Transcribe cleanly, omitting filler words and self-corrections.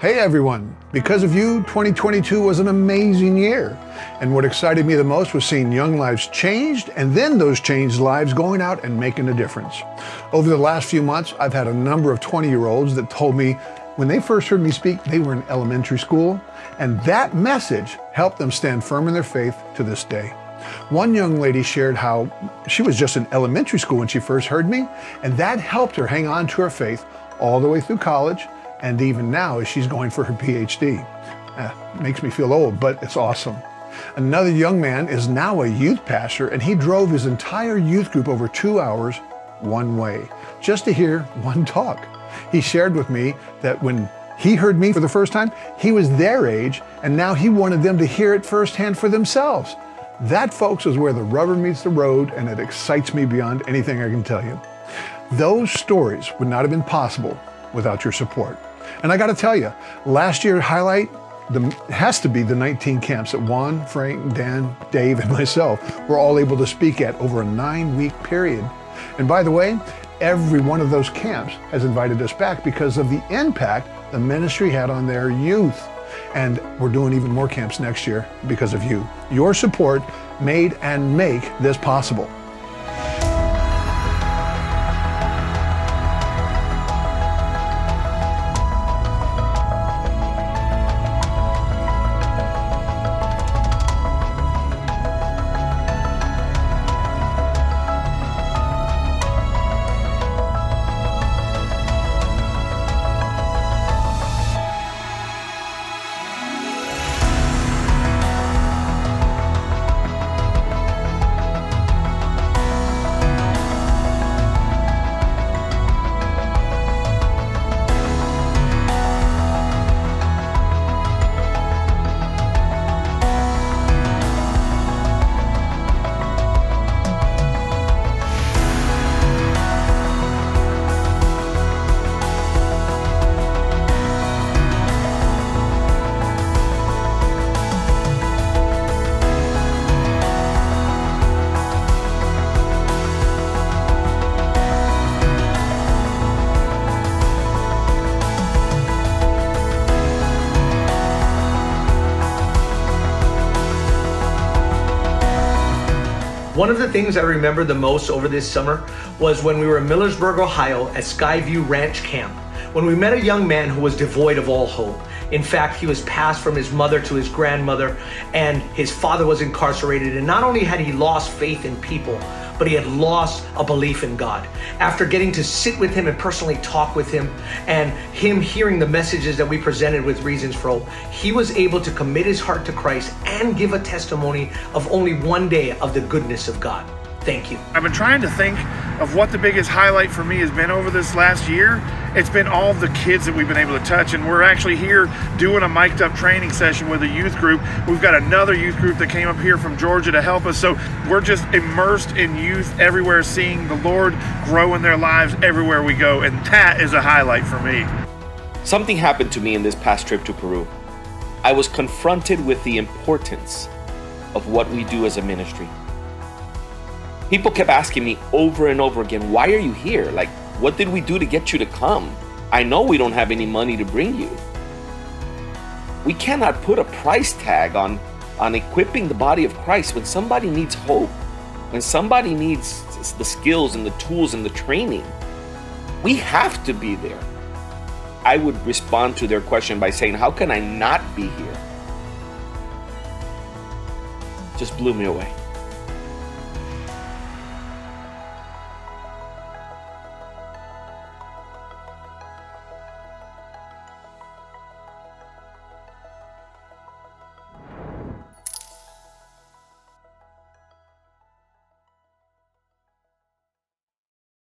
Hey everyone, because of you, 2022 was an amazing year. And what excited me the most was seeing young lives changed and then those changed lives going out and making a difference. Over the last few months, I've had a number of 20-year-olds that told me when they first heard me speak, they were in elementary school, and that message helped them stand firm in their faith to this day. One young lady shared how she was just in elementary school when she first heard me, and that helped her hang on to her faith all the way through college, and even now as she's going for her PhD. Makes me feel old, but it's awesome. Another young man is now a youth pastor, and he drove his entire youth group over 2 hours one way, just to hear one talk. He shared with me that when he heard me for the first time, he was their age, and now he wanted them to hear it firsthand for themselves. That, folks, is where the rubber meets the road, and it excites me beyond anything I can tell you. Those stories would not have been possible without your support. And I got to tell you, last year's highlight has to be the 19 camps that Juan, Frank, Dan, Dave, and myself were all able to speak at over a 9-week period. And by the way, every one of those camps has invited us back because of the impact the ministry had on their youth. And we're doing even more camps next year because of you. Your support made and make this possible. One of the things I remember the most over this summer was when we were in Millersburg, Ohio at Skyview Ranch Camp, when we met a young man who was devoid of all hope. In fact, he was passed from his mother to his grandmother, and his father was incarcerated. And not only had he lost faith in people, but he had lost a belief in God. After getting to sit with him and personally talk with him, and him hearing the messages that we presented with Reasons for Hope, he was able to commit his heart to Christ and give a testimony of only one day of the goodness of God. Thank you. I've been trying to think of what the biggest highlight for me has been over this last year. It's been all of the kids that we've been able to touch, and we're actually here doing a mic'd up training session with a youth group. We've got another youth group that came up here from Georgia to help us. So we're just immersed in youth everywhere, seeing the Lord grow in their lives everywhere we go, and that is a highlight for me. Something happened to me in this past trip to Peru. I was confronted with the importance of what we do as a ministry. People kept asking me over and over again, why are you here? Like, what did we do to get you to come? I know we don't have any money to bring you. We cannot put a price tag on equipping the body of Christ when somebody needs hope, when somebody needs the skills and the tools and the training. We have to be there. I would respond to their question by saying, how can I not be here? Just blew me away.